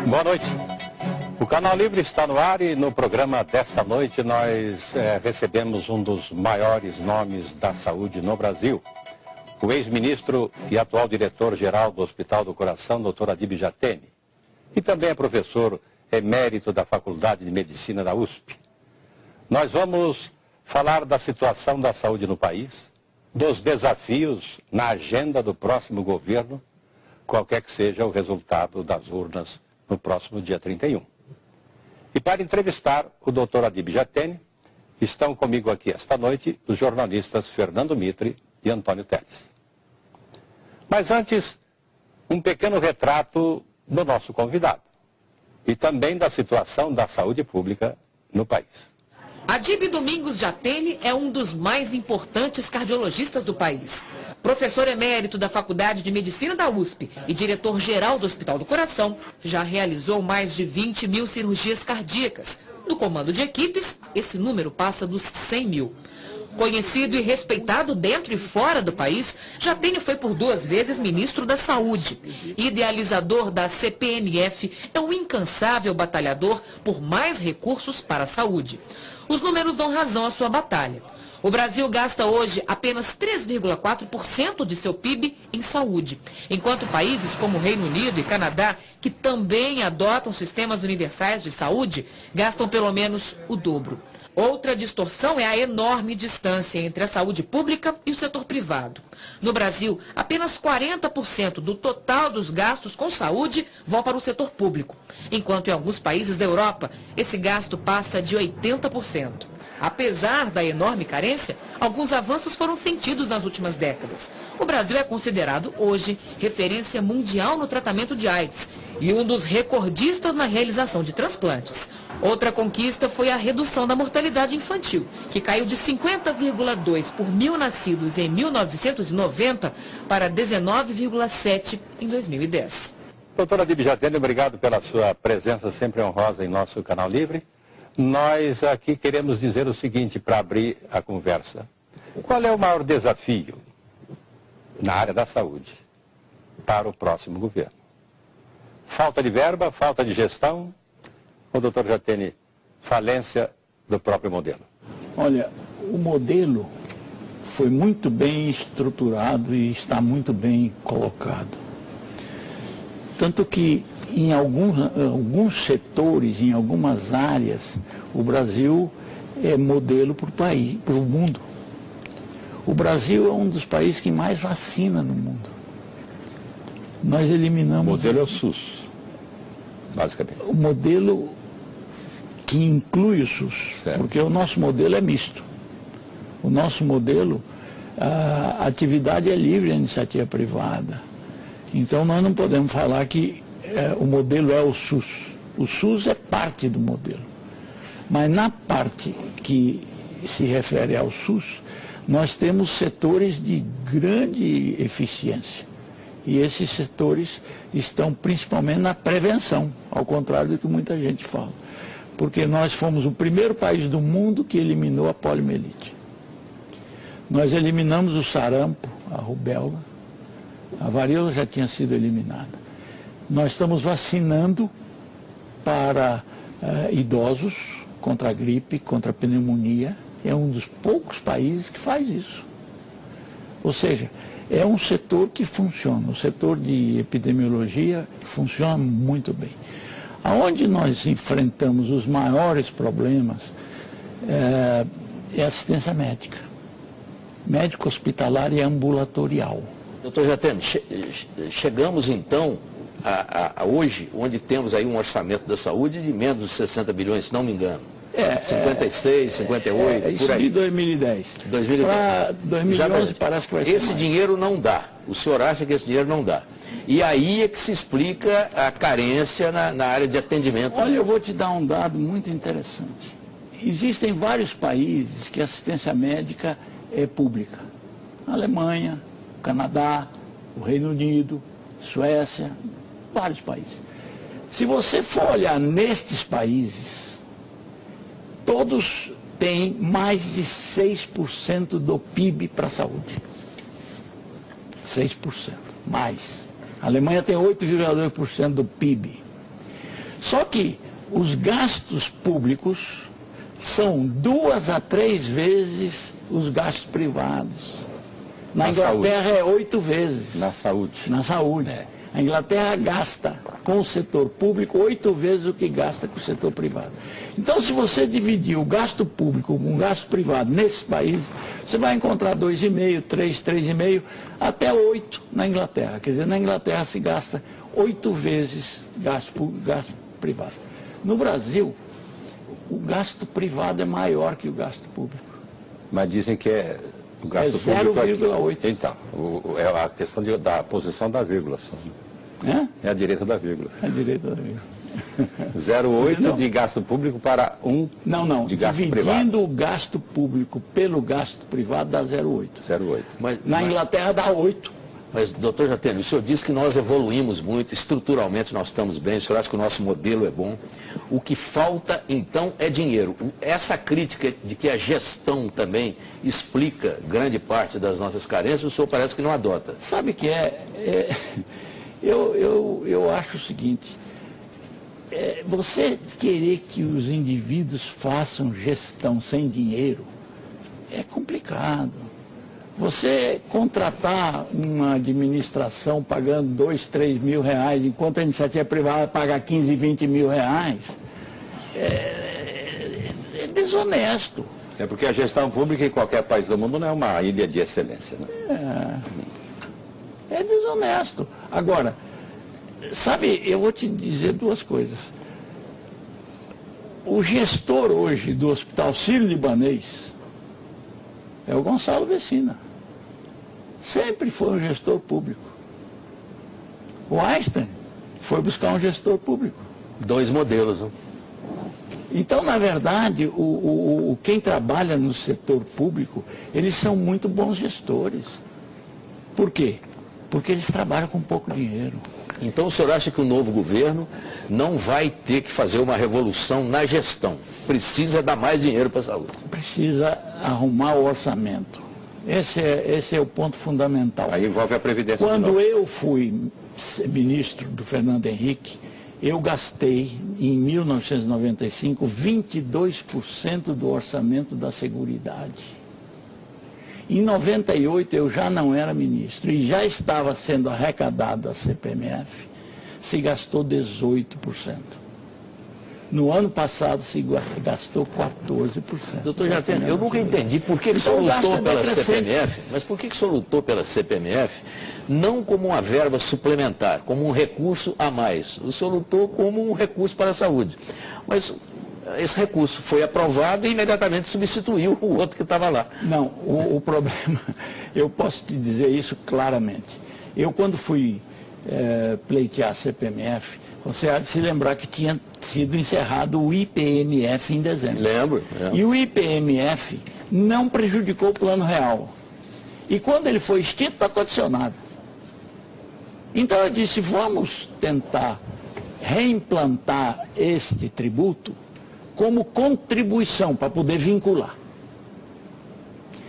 Boa noite. O Canal Livre está no ar e no programa desta noite nós recebemos um dos maiores nomes da saúde no Brasil. O ex-ministro e atual diretor-geral do Hospital do Coração, Dr. Adíbio Jatene. E também é professor emérito da Faculdade de Medicina da USP. Nós vamos falar da situação da saúde no país, dos desafios na agenda do próximo governo, qualquer que seja o resultado das urnas no próximo dia 31. E para entrevistar o Dr. Adíbio Jatene, estão comigo aqui esta noite os jornalistas Fernando Mitre e Antônio Teles. Mas antes, um pequeno retrato do nosso convidado e também da situação da saúde pública no país. Adíbio Domingos Jatene é um dos mais importantes cardiologistas do país. Professor emérito da Faculdade de Medicina da USP e diretor-geral do Hospital do Coração, já realizou mais de 20 mil cirurgias cardíacas. No comando de equipes, esse número passa dos 100 mil. Conhecido e respeitado dentro e fora do país, Jatene foi por 2 vezes ministro da Saúde. Idealizador da CPMF, é um incansável batalhador por mais recursos para a saúde. Os números dão razão à sua batalha. O Brasil gasta hoje apenas 3,4% de seu PIB em saúde, enquanto países como o Reino Unido e Canadá, que também adotam sistemas universais de saúde, gastam pelo menos o dobro. Outra distorção é a enorme distância entre a saúde pública e o setor privado. No Brasil, apenas 40% do total dos gastos com saúde vão para o setor público, enquanto em alguns países da Europa, esse gasto passa de 80%. Apesar da enorme carência, alguns avanços foram sentidos nas últimas décadas. O Brasil é considerado hoje referência mundial no tratamento de AIDS e um dos recordistas na realização de transplantes. Outra conquista foi a redução da mortalidade infantil, que caiu de 50,2 por mil nascidos em 1990 para 19,7 em 2010. Doutora Adíbio Jatene, obrigado pela sua presença sempre honrosa em nosso Canal Livre. Nós aqui queremos dizer o seguinte para abrir a conversa. Qual é o maior desafio na área da saúde para o próximo governo? Falta de verba, falta de gestão ou, doutor Jatene, falência do próprio modelo? Olha, o modelo foi muito bem estruturado e está muito bem colocado. Tanto que em alguns setores, em algumas áreas, o Brasil é modelo para o país, para o mundo. O Brasil é um dos países que mais vacina no mundo. Nós eliminamos... O modelo é o SUS, basicamente. O modelo que inclui o SUS, certo. Porque o nosso modelo é misto. O nosso modelo, a atividade é livre, a iniciativa privada. Então nós não podemos falar que o modelo é o SUS. O SUS é parte do modelo. Mas na parte que se refere ao SUS, nós temos setores de grande eficiência. E esses setores estão principalmente na prevenção, ao contrário do que muita gente fala. Porque nós fomos o primeiro país do mundo que eliminou a poliomielite. Nós eliminamos o sarampo, a rubéola, a varíola já tinha sido eliminada. Nós estamos vacinando para idosos contra a gripe, contra a pneumonia. É um dos poucos países que faz isso. Ou seja, é um setor que funciona. O setor de epidemiologia funciona muito bem. Aonde nós enfrentamos os maiores problemas é a assistência médica. Médico hospitalar e ambulatorial. Doutor Jatene, chegamos então a hoje, onde temos aí um orçamento da saúde de menos de 60 bilhões, se não me engano. 56, 58, isso por aí. De 2010. 2010. Para 2011 parece que vai ser esse mais. dinheiro não dá. O senhor acha que esse dinheiro não dá? E aí é que se explica a carência na área de atendimento. Olha, eu vou te dar um dado muito interessante. Existem vários países que a assistência médica é pública. A Alemanha, o Canadá, o Reino Unido, Suécia, vários países. Se você for olhar nestes países, todos têm mais de 6% do PIB para a saúde. 6%, mais. A Alemanha tem 8,2% do PIB. Só que os gastos públicos são 2 a 3 vezes os gastos privados. Na Inglaterra saúde. É 8 vezes. Na saúde. Na saúde. É. A Inglaterra gasta com o setor público 8 vezes o que gasta com o setor privado. Então, se você dividir o gasto público com o gasto privado nesses países, você vai encontrar 2,5, 3, 3,5, até 8 na Inglaterra. Quer dizer, na Inglaterra se gasta 8 vezes gasto público, gasto privado. No Brasil, o gasto privado é maior que o gasto público. Mas dizem que o gasto público é 0,8. Então, é a questão da posição da vírgula. É a direita da vírgula. É a direita da vírgula. 0,8 de gasto público para 1 de gasto privado. Dividindo o gasto público pelo gasto privado dá 0,8. 0,8. Na Inglaterra dá 8. Mas, doutor Jatene, o senhor disse que nós evoluímos muito, estruturalmente nós estamos bem, o senhor acha que o nosso modelo é bom. O que falta, então, é dinheiro. Essa crítica de que a gestão também explica grande parte das nossas carências, o senhor parece que não adota. Sabe o que eu acho o seguinte, você querer que os indivíduos façam gestão sem dinheiro é complicado. Você contratar uma administração pagando 2, 3 mil reais, enquanto a iniciativa privada paga 15, 20 mil reais, é desonesto. É porque a gestão pública em qualquer país do mundo não é uma ilha de excelência, né? É desonesto. Agora, sabe, eu vou te dizer 2 coisas. O gestor hoje do Hospital Sírio-Libanês é o Gonçalo Vecina. Sempre foi um gestor público. O Einstein foi buscar um gestor público. 2 modelos, né? Então, na verdade, quem trabalha no setor público, eles são muito bons gestores. Por quê? Porque eles trabalham com pouco dinheiro. Então o senhor acha que o novo governo não vai ter que fazer uma revolução na gestão? Precisa dar mais dinheiro para a saúde? Precisa arrumar o orçamento. Esse é o ponto fundamental. Aí envolve a Previdência. Quando eu fui ministro do Fernando Henrique, eu gastei, em 1995, 22% do orçamento da Seguridade. Em 98 eu já não era ministro e já estava sendo arrecadado a CPMF, se gastou 18%. No ano passado se gastou 14%. Doutor Jatene, eu nunca entendi por que o senhor lutou pela CPMF, mas por que o senhor lutou pela CPMF não como uma verba suplementar, como um recurso a mais? O senhor lutou como um recurso para a saúde. Mas esse recurso foi aprovado e imediatamente substituiu o outro que estava lá. Não, o problema, eu posso te dizer isso claramente. Eu, quando fui pleitear a CPMF, você há de se lembrar que tinha sido encerrado o IPMF em dezembro. Lembro. E o IPMF não prejudicou o Plano Real. E quando ele foi extinto, não aconteceu nada. Então eu disse, vamos tentar reimplantar este tributo como contribuição, para poder vincular.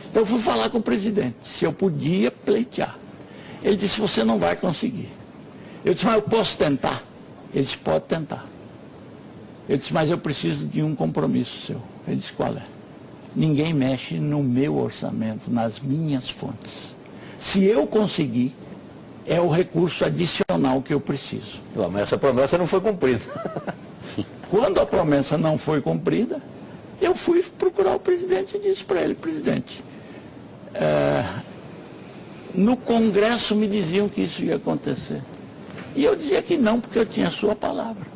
Então eu fui falar com o presidente, se eu podia pleitear. Ele disse, você não vai conseguir. Eu disse, mas eu posso tentar? Ele disse, pode tentar. Eu disse, mas eu preciso de um compromisso seu. Ele disse, qual é? Ninguém mexe no meu orçamento, nas minhas fontes. Se eu conseguir, é o recurso adicional que eu preciso. Mas essa promessa não foi cumprida. Quando a promessa não foi cumprida, eu fui procurar o presidente e disse para ele, presidente, no Congresso me diziam que isso ia acontecer. E eu dizia que não, porque eu tinha a sua palavra.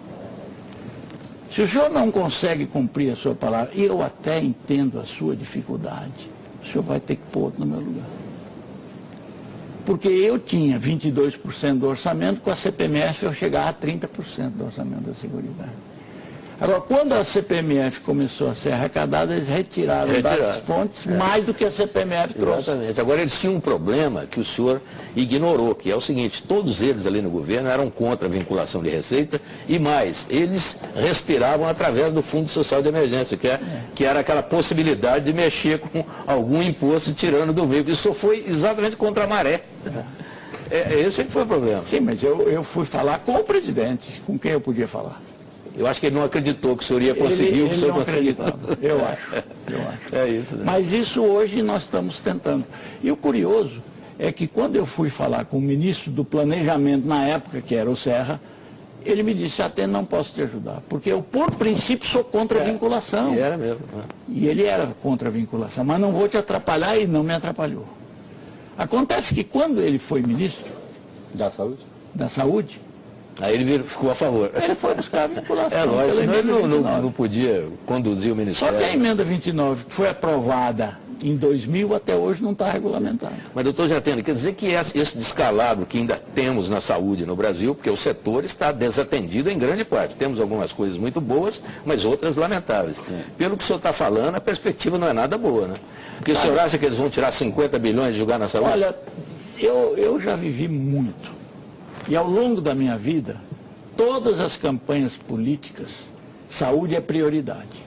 Se o senhor não consegue cumprir a sua palavra, e eu até entendo a sua dificuldade, o senhor vai ter que pôr outro no meu lugar. Porque eu tinha 22% do orçamento, com a CPMF eu chegava a 30% do orçamento da Seguridade. Agora, quando a CPMF começou a ser arrecadada, eles retiraram das fontes mais do que a CPMF trouxe. Exatamente. Agora, eles tinham um problema que o senhor ignorou, que é o seguinte, todos eles ali no governo eram contra a vinculação de receita e mais, eles respiravam através do Fundo Social de Emergência, que era aquela possibilidade de mexer com algum imposto tirando do veículo. Isso foi exatamente contra a maré. Esse é que foi o problema. Sim, mas eu fui falar com o presidente, com quem eu podia falar. Eu acho que ele não acreditou que o senhor ia conseguir o que o senhor conseguiu. Eu acho. É isso, né? Mas isso hoje nós estamos tentando. E o curioso é que quando eu fui falar com o ministro do Planejamento, na época, que era o Serra, ele me disse, até não posso te ajudar, porque eu, por princípio, sou contra a vinculação. E era mesmo. E ele era contra a vinculação, mas não vou te atrapalhar, e não me atrapalhou. Acontece que quando ele foi ministro da Saúde, aí ele ficou a favor. ele foi buscar a vinculação. É lógico, senão ele não podia conduzir o Ministério. Só que a emenda 29, que foi aprovada em 2000, até hoje não está regulamentado. Mas, doutor Jatene, quer dizer que esse descalabro que ainda temos na saúde no Brasil, porque o setor está desatendido em grande parte. Temos algumas coisas muito boas, mas outras lamentáveis. Pelo que o senhor está falando, a perspectiva não é nada boa, né? Porque o senhor acha que eles vão tirar 50 bilhões de jogar na saúde? Olha, eu já vivi muito. E ao longo da minha vida, todas as campanhas políticas, saúde é prioridade.